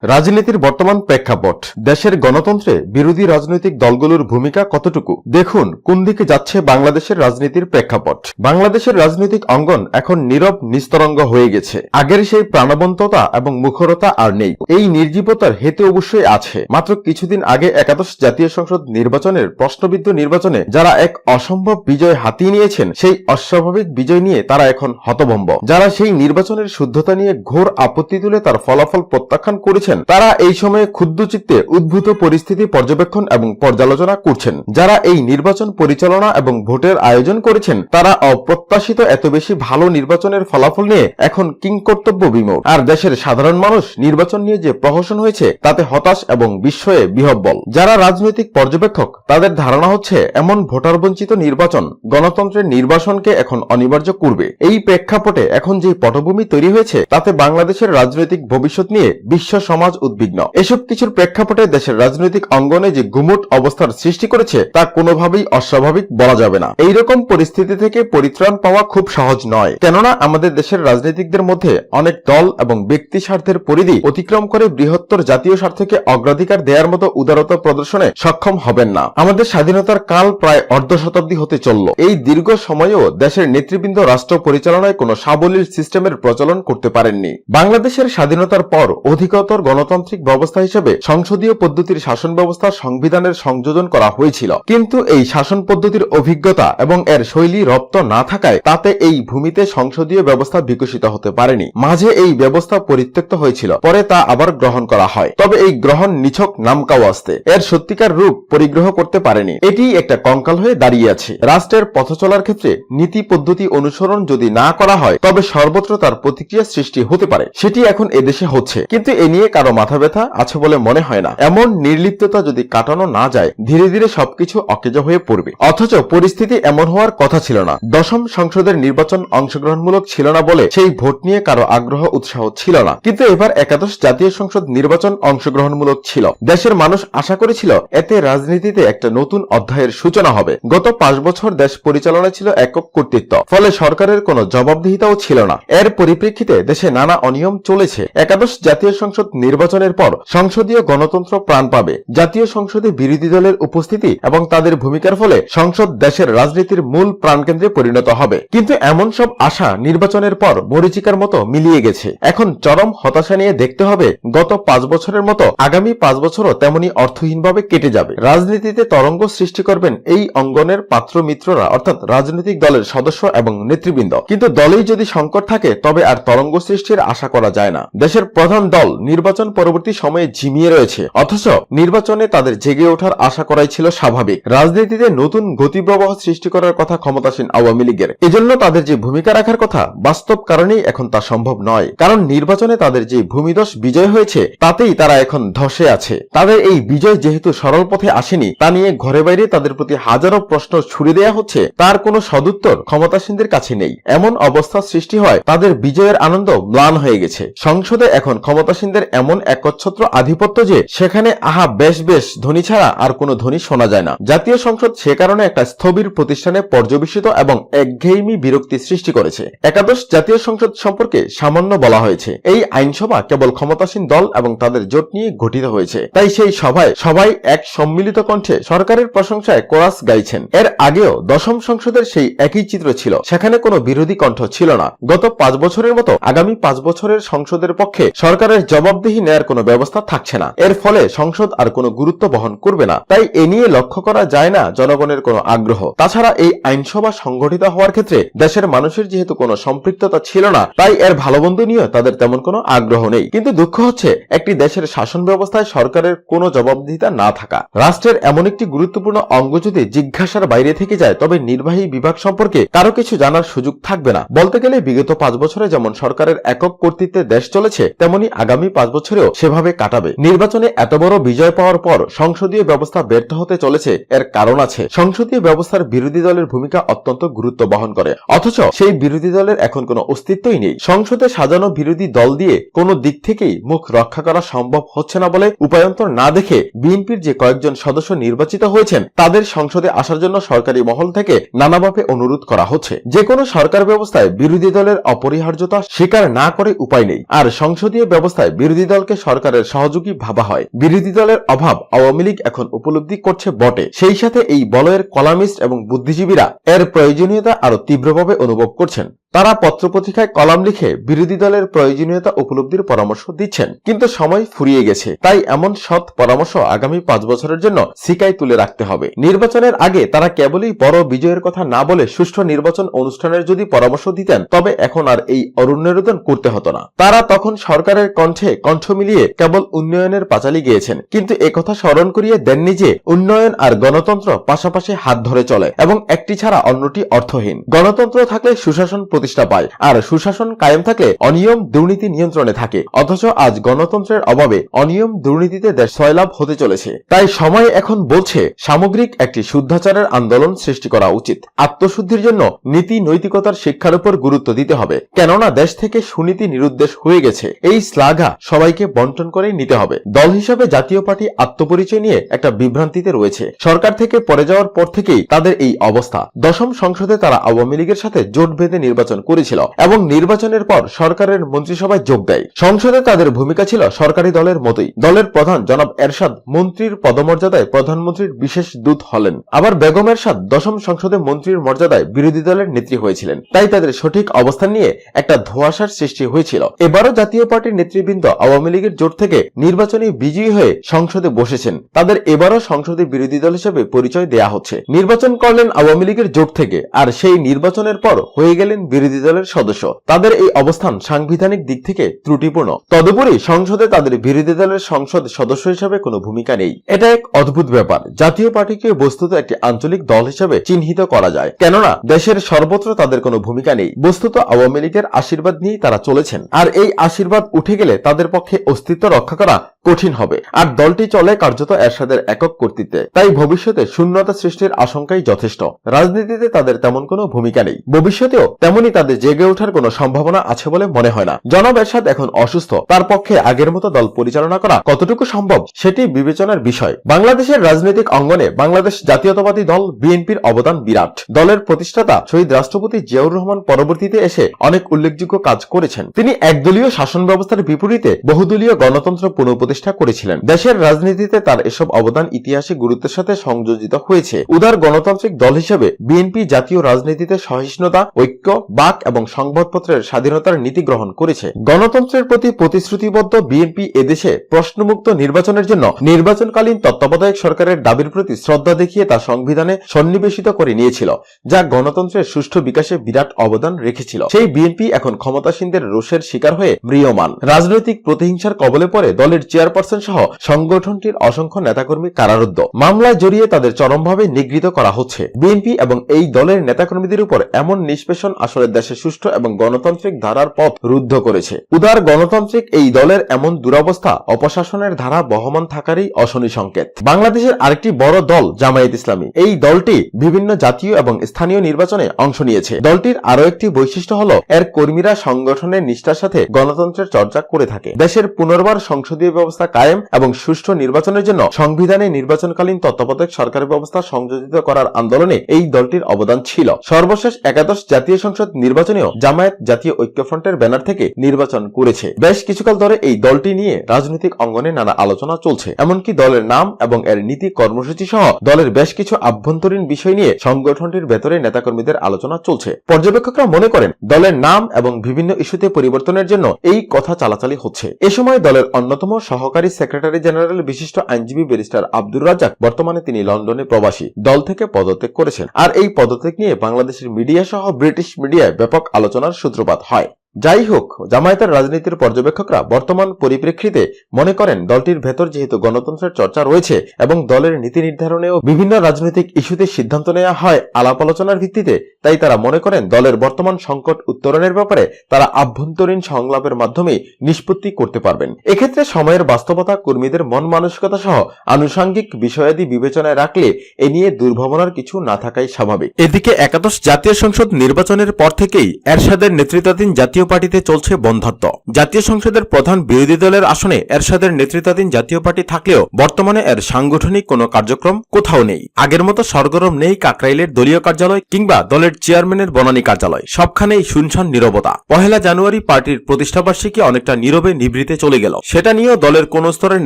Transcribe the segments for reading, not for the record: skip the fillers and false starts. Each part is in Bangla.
রাজনীতির বর্তমান প্রেক্ষাপট, দেশের গণতন্ত্রে বিরোধী রাজনৈতিক দলগুলোর ভূমিকা কতটুকু, দেখুন কোন দিকে যাচ্ছে বাংলাদেশের রাজনীতির প্রেক্ষাপট। বাংলাদেশের রাজনৈতিক অঙ্গন এখন নীরব নিস্তরঙ্গ হয়ে গেছে। আগের সেই প্রাণবন্ততা এবং মুখরতা আর নেই। এই নির্জীবতার হেতু অবশ্যই আছে। মাত্র কিছুদিন আগে একাদশ জাতীয় সংসদ নির্বাচনের প্রশ্নবিদ্ধ নির্বাচনে যারা এক অসম্ভব বিজয় হাতিয়ে নিয়েছেন, সেই অস্বাভাবিক বিজয় নিয়ে তারা এখন হতভম্ব। যারা সেই নির্বাচনের শুদ্ধতা নিয়ে ঘোর আপত্তি তুলে তার ফলাফল প্রত্যাখ্যান করেছেন, তারা এই সময়ে ক্ষুব্ধ চিত্তে উদ্ভূত পরিস্থিতি পর্যবেক্ষণ এবং পর্যালোচনা করছেন। যারা এই নির্বাচন পরিচালনা এবং ভোটের আয়োজন করেছেন, তারা অপ্রত্যাশিত এত বেশি ভালো নির্বাচনের ফলাফল নিয়ে এখন কিংকর্তব্য বিমূঢ়। আর দেশের সাধারণ মানুষ নির্বাচন নিয়ে যে প্রহসন হয়েছে তাতে হতাশ এবং বিস্ময়ে বিহ্বল। যারা রাজনৈতিক পর্যবেক্ষক, তাদের ধারণা হচ্ছে এমন ভোটার বঞ্চিত নির্বাচন গণতন্ত্রের নির্বাসনকে এখন অনিবার্য করবে। এই প্রেক্ষাপটে এখন যে পটভূমি তৈরি হয়েছে, তাতে বাংলাদেশের রাজনৈতিক ভবিষ্যৎ নিয়ে বিশ্ব সমাজ উদ্বিগ্ন। এসব কিছুর প্রেক্ষাপটে দেশের রাজনৈতিক অঙ্গনে যে গুমট অবস্থার সৃষ্টি করেছে, তা কোনোভাবেই অস্বাভাবিক বলা যাবে না। এইরকম পরিস্থিতি থেকে পরিত্রাণ পাওয়া খুব সহজ নয়, কেননা আমাদের দেশের রাজনীতিকদের মধ্যে অনেক দল এবং ব্যক্তি স্বার্থের পরিধি অতিক্রম করে বৃহত্তর জাতীয় স্বার্থকে অগ্রাধিকার দেওয়ার মতো উদারতা প্রদর্শনে সক্ষম হবেন না। আমাদের স্বাধীনতার কাল প্রায় অর্ধ শতাব্দী হতে চলল। এই দীর্ঘ সময়েও দেশের নেতৃবৃন্দ রাষ্ট্র পরিচালনায় কোনো সাবলীল সিস্টেমের প্রচলন করতে পারেননি। বাংলাদেশের স্বাধীনতার পর অধিকতর গণতান্ত্রিক ব্যবস্থা হিসেবে সংসদীয় পদ্ধতির শাসন ব্যবস্থা সংবিধানের সংযোজন করা হয়েছিল, কিন্তু এই শাসন পদ্ধতির অভিজ্ঞতা এবং এর শৈলী রপ্ত না থাকায় তাতে এই ভূমিতে সংসদীয় ব্যবস্থা বিকশিত হতে পারেনি। মাঝে এই ব্যবস্থা পরিত্যক্ত হয়েছিল, পরে তা আবার গ্রহণ করা হয়। তবে এই গ্রহণ নিছক নামকাওয়াস্তে, এর সত্যিকার রূপ পরিগ্রহ করতে পারেনি। এটি একটা কঙ্কাল হয়ে দাঁড়িয়ে আছে। রাষ্ট্রের পথ চলার ক্ষেত্রে নীতি পদ্ধতি অনুসরণ যদি না করা হয়, তবে সর্বত্র তার প্রতিক্রিয়া সৃষ্টি হতে পারে। সেটি এখন এদেশে হচ্ছে, কিন্তু এ নিয়ে কারো মাথা ব্যথা আছে বলে মনে হয় না। এমন নির্লিপ্ততা যদি কাটানো না যায়, ধীরে ধীরে সবকিছু অকেজো হয়ে পড়বে। অথচ পরিস্থিতি এমন হওয়ার কথা ছিল না। দশম সংসদের নির্বাচন অংশগ্রহণমূলক ছিল না বলে সেই ভোট নিয়ে কারো আগ্রহ উৎসাহ ছিল না, কিন্তু এবার একাদশ জাতীয় সংসদ নির্বাচন অংশগ্রহণমূলক ছিল। দেশের মানুষ আশা করেছিল এতে রাজনীতিতে একটা নতুন অধ্যায়ের সূচনা হবে। গত 5 বছর দেশ পরিচালনা ছিল একক কর্তৃত্ব, ফলে সরকারের কোনো জবাবদিহিতাও ছিল না। এর পরিপ্রেক্ষিতে দেশে নানা অনিয়ম চলেছে। একাদশ জাতীয় সংসদ নির্বাচনের পর সংসদীয় গণতন্ত্র প্রাণ পাবে। জাতীয় সংসদে বিরোধী দলের উপস্থিতি এবং তাদের ভূমিকার ফলে সংসদ দেশের রাজনীতির মূল প্রাণকেন্দ্রে পরিণত হবে। কিন্তু এমন সব আশা নির্বাচনের পর মরীচিকার মতো মিলিয়ে গেছে। এখন চরম হতাশা নিয়ে দেখতে হবে, গত 5 বছরের মতো আগামী 5 বছরও তেমনি অর্থহীনভাবে কেটে যাবে। রাজনীতিতে তরঙ্গ সৃষ্টি করবেন এই অঙ্গনের পাত্র মিত্ররা, অর্থাৎ রাজনৈতিক দলের সদস্য এবং নেতৃবৃন্দ। কিন্তু দলেই যদি সংকট থাকে, তবে আর তরঙ্গ সৃষ্টির আশা করা যায় না। দেশের প্রধান দল নির্বাচন পরবর্তী সময়ে ঝিমিয়ে রয়েছে, অথচ নির্বাচনে তাদের জেগে ওঠার আশা করাই ছিল স্বাভাবিক। রাজনীতিতে নতুন গতিপ্রবাহ সৃষ্টি করার কথা ক্ষমতাসীন আওয়ামী লীগের। এজন্য তাদের যে ভূমিকা রাখার কথা, বাস্তব কারণেই এখন তা সম্ভব নয়। কারণ নির্বাচনে তাদের যে ভূমিধস বিজয় হয়েছে, তাতেই তারা এখন ধসে আছে। তাদের এই বিজয় যেহেতু সরল পথে আসেনি, তা নিয়ে ঘরে বাইরে তাদের প্রতি হাজারো প্রশ্ন ছুড়ে দেয়া হচ্ছে, তার কোনো সদুত্তর ক্ষমতাসীনদের কাছে নেই। এমন অবস্থা সৃষ্টি হয় তাদের বিজয়ের আনন্দ ম্লান হয়ে গেছে। সংসদে এখন ক্ষমতাসীনদের এমন একচ্ছত্র আধিপত্য যে সেখানে আহা বেশ বেশ ধ্বনি ছাড়া আর কোনো ধ্বনি শোনা যায় না। জাতীয় সংসদ সে কারণে একটা স্থবির প্রতিষ্ঠানে পর্যবেসিত এবং একঘেয়েমি বিরক্তি সৃষ্টি করেছে। একাদশ জাতীয় সংসদ সম্পর্কে সামান্য বলা হয়েছে, এই আইনসভা কেবল ক্ষমতাসীন দল এবং তাদের জোট নিয়ে গঠিত হয়েছে। তাই সেই সভায় সবাই এক সম্মিলিত কণ্ঠে সরকারের প্রশংসায় কোরাস গাইছেন। এর আগেও দশম সংসদের সেই একই চিত্র ছিল, সেখানে কোনো বিরোধী কণ্ঠ ছিল না। গত 5 বছরের মতো আগামী 5 বছরের সংসদের পক্ষে সরকারের জবাবদিহি নেয়ার কোনো ব্যবস্থা থাকছে না। এর ফলে সংসদ আর কোনো গুরুত্ব বহন করবে না। তাই এ নিয়ে লক্ষ্য করা যায় না জনগণের কোনো আগ্রহ। তাছাড়া এই আইনসভা সংগঠিত হওয়ার ক্ষেত্রে দেশের মানুষের যেহেতু কোনো সম্পৃক্ততা ছিল না, তাই এর ভালোমন্দ নিয়ে তাদের তেমন কোনো আগ্রহ নেই। কিন্তু দুঃখ হচ্ছে একটি দেশের শাসন ব্যবস্থায় সরকারের কোনো জবাবদিহিতা না থাকা। রাষ্ট্রের এমন একটি গুরুত্বপূর্ণ অঙ্গ যদি জিজ্ঞাসার বাইরে থেকে যায়, তবে নির্বাহী বিভাগ সম্পর্কে কারো কিছু জানার সুযোগ থাকবে না। বলতে গেলে বিগত 5 বছরে যেমন সরকারের একক কর্তৃত্বে দেশ চলেছে, তেমনি আগামী 5 বছরেও সেভাবে কাটাবে। নির্বাচনে এত বড় বিজয় পাওয়ার পর সংসদীয় ব্যবস্থা ব্যর্থ হতে চলেছে, এর কারণ আছে। সংসদীয় ব্যবস্থার বিরোধী দলের ভূমিকা অত্যন্ত গুরুত্ব বহন করে, অথচ সেই বিরোধী দলের এখন কোনো অস্তিত্বই নেই। সংসদে সাজানো বিরোধী দল দিয়ে কোনো দিক থেকেই মুখ রক্ষা করা সম্ভব হচ্ছে না বলে উপায়ন্তর না দেখে বিএনপির যে কয়েকজন সদস্য নির্বাচিত হয়েছেন, তাদের সংসদে আসার জন্য সরকারি মহল থেকে নানাভাবে অনুরোধ করা হচ্ছে। যে কোনো সরকার ব্যবস্থায় বিরোধী দলের অপরিহার্যতা স্বীকার না করে উপায় নেই। আর সংসদীয় ব্যবস্থায় বিরোধী দলকে সরকারের সহযোগী ভাবা হয়। বিরোধী দলের অভাব আওয়ামী লীগ এখন উপলব্ধি করছে বটে, সেই সাথে এই বলয়ের কলামিস্ট এবং বুদ্ধিজীবীরা এর প্রয়োজনীয়তা আরো তীব্রভাবে অনুভব করছেন। তারা পত্রপত্রিকায় কলাম লিখে বিরোধী দলের প্রয়োজনীয়তা উপলব্ধির পরামর্শ দিচ্ছেন, কিন্তু সময় ফুরিয়ে গেছে। তাই এমন সৎ পরামর্শ আগামী 5 বছরের জন্য সিকায় তুলে রাখতে হবে। নির্বাচনের আগে তারা কেবলই বড় বিজয়ের কথা না বলে সুষ্ঠু নির্বাচন অনুষ্ঠানের যদি পরামর্শ দিতেন, তবে এখন আর এই অরণ্যরোদন করতে হতো না। তারা তখন সরকারের কণ্ঠে কণ্ঠ মিলিয়ে কেবল উন্নয়নের পাঁচালি গিয়েছেন, কিন্তু একথা স্মরণ করিয়ে দেননি যে উন্নয়ন আর গণতন্ত্র পাশাপাশি হাত ধরে চলে এবং একটি ছাড়া অন্যটি অর্থহীন। গণতন্ত্র থাকলে সুশাসন প্রতিষ্ঠা পায়, আর সুশাসন কায়েম থাকলে অনিয়ম দুর্নীতি নিয়ন্ত্রণে থাকে। অথচ আজ গণতন্ত্রের অভাবে অনিয়ম দুর্নীতিতে দেশ সয়লাভ হতে চলেছে। তাই সময় এখন বলছে সামগ্রিক একটি শুদ্ধাচারের আন্দোলন সৃষ্টি করা উচিত। আত্মশুদ্ধির জন্য নীতি নৈতিকতার শিক্ষার উপর গুরুত্ব দিতে হবে, কেননা দেশ থেকে সুনীতি নিরুদ্দেশ হয়ে গেছে। এই শ্লাঘা সবাইকে বন্টন করে নিতে হবে। দল হিসেবে জাতীয় পার্টি আত্মপরিচয় নিয়ে একটা বিভ্রান্তিতে রয়েছে। সরকার থেকে পড়ে যাওয়ার পর থেকেই তাদের এই অবস্থা। দশম সংসদে তারা আওয়ামী লীগের সাথে জোট বেঁধে নির্বাচন করেছিল এবং নির্বাচনের পর সরকারের মন্ত্রিসভায় যোগ দেয়। সংসদে তাদের ভূমিকা ছিল সরকারি দলের মতোই। দলের প্রধান জনাব এরশাদ মন্ত্রীর পদমর্যাদায় প্রধানমন্ত্রীর বিশেষ দূত হলেন, আবার বেগম এরশাদ দশম সংসদে মন্ত্রীর মর্যাদায় বিরোধী দলের নেত্রী হয়েছিলেন। তাই তাদের সঠিক অবস্থান নিয়ে একটা ধোঁয়াশার সৃষ্টি হয়েছিল। এবারও জাতীয় পার্টির নেতৃবৃন্দ আওয়ামী লীগের জোট থেকে নির্বাচনে বিজয়ী হয়ে সংসদে বসেছেন। তাদের এবারও সংসদে বিরোধী দল হিসেবে পরিচয় দেয়া হচ্ছে। নির্বাচন করলেন আওয়ামী লীগের জোট থেকে, আর সেই নির্বাচনের পর হয়ে গেলেন বিরোধী দলের সদস্য। তাদের এই অবস্থান সাংবিধানিক দিক থেকে ত্রুটিপূর্ণ। তদুপরি সংসদে তাদের বিরোধী দলের সংসদ সদস্য হিসেবে কোনো ভূমিকা নেই। এটা এক অদ্ভুত ব্যাপার। জাতীয় পার্টিকে বস্তুত একটি আঞ্চলিক দল হিসেবে চিহ্নিত করা যায়, কেননা দেশের সর্বত্র তাদের কোনো ভূমিকা নেই। বস্তুত আওয়ামী লীগের আশীর্বাদ নিয়েই তারা চলেছেন, আর এই আশীর্বাদ উঠে গেলে তাদের পক্ষে অস্তিত্ব রক্ষা করা কঠিন হবে। আর দলটি চলে কার্যত এরশাদের একক কর্তৃত্বে। তাই ভবিষ্যতে শূন্যতা সৃষ্টির আশঙ্কাই যথেষ্ট। রাজনীতিতে তাদের তেমন কোনো ভূমিকা নেই, ভবিষ্যতেও তেমনি তাদের জেগে ওঠার কোনো সম্ভাবনা আছে বলে মনে হয় না। জনাব এরশাদ এখন অসুস্থ, তার পক্ষে আগের মতো দল পরিচালনা করা কতটুকু সম্ভব সেটি বিবেচনার বিষয়। বাংলাদেশের রাজনৈতিক অঙ্গনে বাংলাদেশ জাতীয়তাবাদী দল বিএনপির অবদান বিরাট। দলের প্রতিষ্ঠাতা শহীদ রাষ্ট্রপতি জিয়াউর রহমান পরবর্তীতে এসে অনেক উল্লেখযোগ্য কাজ করেছেন। তিনি একদলীয় শাসন ব্যবস্থার বিপরীতে বহুদলীয় গণতন্ত্র পুনঃপ্রতিষ্ঠা করেছিলেন। দেশের রাজনীতিতে তার এসব অবদান ইতিহাসে গুরুত্বের সাথে সংযোজিত হয়েছে। উদার গণতান্ত্রিক দল হিসেবে বিএনপি জাতীয় রাজনীতিতে সহিষ্ণুতা, ঐক্য, বাক এবং সংবাদপত্রের স্বাধীনতার নীতি গ্রহণ করেছে। গণতন্ত্রের প্রতি প্রতিশ্রুতিবদ্ধ বিএনপি এদেশে প্রশ্নমুক্ত নির্বাচনের জন্য নির্বাচনকালীন তত্ত্বাবধায়ক সরকারের দাবির প্রতি শ্রদ্ধা দেখিয়ে তা সংবিধানে সন্নিবেশিত করে নিয়েছিল, যা গণতন্ত্রের সুষ্ঠু বিকাশে বিরাট অবদান রেখেছিল। সেই বিএনপি এখন ক্ষমতাসীনদের রোষের শিকার হয়ে ম্রিয়মান। রাজনৈতিক প্রতিহিংসার কবলে পড়ে দলের চেয়ারপারসন সহ সংগঠনটির অসংখ্য নেতাকর্মী কারারুদ্ধ। মামলায় জড়িয়ে তাদের চরমভাবে নিগৃহীত করা হচ্ছে। বিএনপি এবং এই দলের নেতাকর্মীদের উপর এমন নিষ্পেষণ আসলে দেশে সুষ্ঠু এবং গণতান্ত্রিক ধারার পথ রুদ্ধ করেছে। উদার গণতান্ত্রিক এই দলের এমন দুরবস্থা অপশাসনের ধারা বহমান থাকারই অশনি সংকেত। বাংলাদেশের আরেকটি বড় দল জামায়াত ইসলামী। এই দলটি বিভিন্ন জাতীয় এবং স্থানীয় নির্বাচনে অংশ নিয়েছে। দলটির আরো একটি বৈশিষ্ট্য হলো এর কর্মীরা সংগঠনের নিষ্ঠার সাথে গণতন্ত্রের চর্চা করে থাকে। দেশের পুনর্বার সংসদীয় ব্যবস্থা কায়েম এবং সুষ্ঠু নির্বাচনের জন্য সংবিধানে নির্বাচনকালীন তত্ত্বাবধায়ক সরকার ব্যবস্থা সংযোজিত করার আন্দোলনে এই দলটির অবদান ছিল। সর্বশেষ একাদশ জাতীয় সংসদ নির্বাচনেও জামায়াত জাতীয় ঐক্যফ্রন্টের ব্যানার থেকে নির্বাচন করেছে। বেশ কিছুকাল ধরে এই দলটি নিয়ে রাজনৈতিক অঙ্গনে নানা আলোচনা চলছে। এমনকি দলের নাম এবং এর নীতি কর্মসূচি সহ দলের বেশ কিছু আভ্যন্তরীণ বিষয় নিয়ে সংগঠনটির ভেতরে নেতাকর্মীদের আলোচনা চলছে। পর্যবেক্ষকরা মনে করেন দলের নাম এবং বিভিন্ন ইস্যুতে পরিবর্তনের জন্য এই কথা চালাচালি হচ্ছে। এ সময় দলের অন্যতম সহকারী সেক্রেটারি জেনারেল বিশিষ্ট আইনজীবী ব্যারিস্টার আব্দুর রাজ্জাক বর্তমানে তিনি লন্ডনে প্রবাসী, দল থেকে পদত্যাগ করেছেন। আর এই পদত্যাগ নিয়ে বাংলাদেশের মিডিয়া সহ ব্রিটিশ মিডিয়ায় ব্যাপক আলোচনার সূত্রপাত হয়। যাই হোক, জামায়াতের রাজনীতির পর্যবেক্ষকরা বর্তমান পরিপ্রেক্ষিতে মনে করেন দলটির ভেতর যেহেতু গণতন্ত্রের চর্চা রয়েছে এবং দলের নীতি নির্ধারণেও বিভিন্ন রাজনৈতিক ইস্যুতে সিদ্ধান্ত নেওয়া হয় আলাপ আলোচনার ভিত্তিতে, তাই তারা মনে করেন দলের বর্তমান সংকট উত্তরণের ব্যাপারে তারা আভ্যন্তরীণ সংলাপের মাধ্যমে নিষ্পত্তি করতে পারবেন। এক্ষেত্রে সময়ের বাস্তবতা, কর্মীদের মন মানসিকতা সহ আনুষঙ্গিক বিষয়াদি বিবেচনায় রাখলে এ নিয়ে দুর্ভাবনার কিছু না থাকাই স্বাভাবিক। এদিকে একাদশ জাতীয় সংসদ নির্বাচনের পর থেকেই এরশাদের নেতৃত্বাধীন জাতীয় জাতীয় পার্টিতে চলছে বন্ধ্যাত্ব। জাতীয় সংসদের প্রধান বিরোধী দলের আসনে এরশাদের নেতৃত্বাধীন জাতীয় পার্টি থাকলেও বর্তমানে এর সাংগঠনিক কোনো কার্যক্রম কোথাও নেই। আগের মতো সরগরম নেই কাকরাইলের দলীয় কার্যালয় কিংবা দলের চেয়ারম্যানের বনানী কার্যালয়, সবখানেই শুনশান নীরবতা। 1 জানুয়ারি পার্টির প্রতিষ্ঠাবার্ষিকী অনেকটা নীরবে নিভৃতে চলে গেল, সেটা নিয়েও দলের কোন স্তরের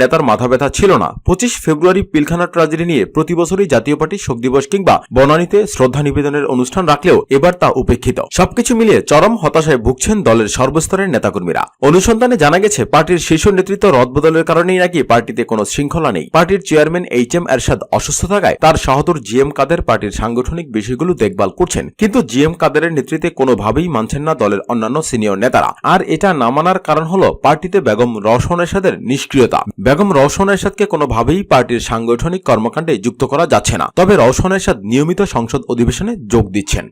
নেতার মাথা ব্যথা ছিল না। 25 ফেব্রুয়ারি পিলখানা ট্রাজেডি নিয়ে প্রতি বছরই জাতীয় পার্টি শোক দিবস কিংবা বনানীতে শ্রদ্ধা নিবেদনের অনুষ্ঠান রাখলেও এবার তা উপেক্ষিত। সবকিছু মিলিয়ে চরম হতাশায় ভুগছেন দলের সর্বস্তরের নেতাকর্মীরা। অনুসন্ধানে জানা গেছে পার্টির শীর্ষ নেতৃত্ব রদবদলের কারণেই নাকি পার্টিতে কোনো শৃঙ্খলা নেই। পার্টির চেয়ারম্যান HM এরশাদ অসুস্থ থাকায় তার সহোদর GM কাদের পার্টির সাংগঠনিক বিষয়গুলো দেখভাল করছেন, কিন্তু GM কাদেরের নেতৃত্বে কোনোভাবেই মানছেন না দলের অন্যান্য সিনিয়র নেতারা। আর এটা না মানার কারণ হলো পার্টিতে বেগম রওশন এরশাদের নিষ্ক্রিয়তা। বেগম রওশন এরশাদকে কোনোভাবেই পার্টির সাংগঠনিক কর্মকাণ্ডে যুক্ত করা যাচ্ছে না, তবে রওশন এরশাদ নিয়মিত সংসদ অধিবেশনে যোগ দিচ্ছেন।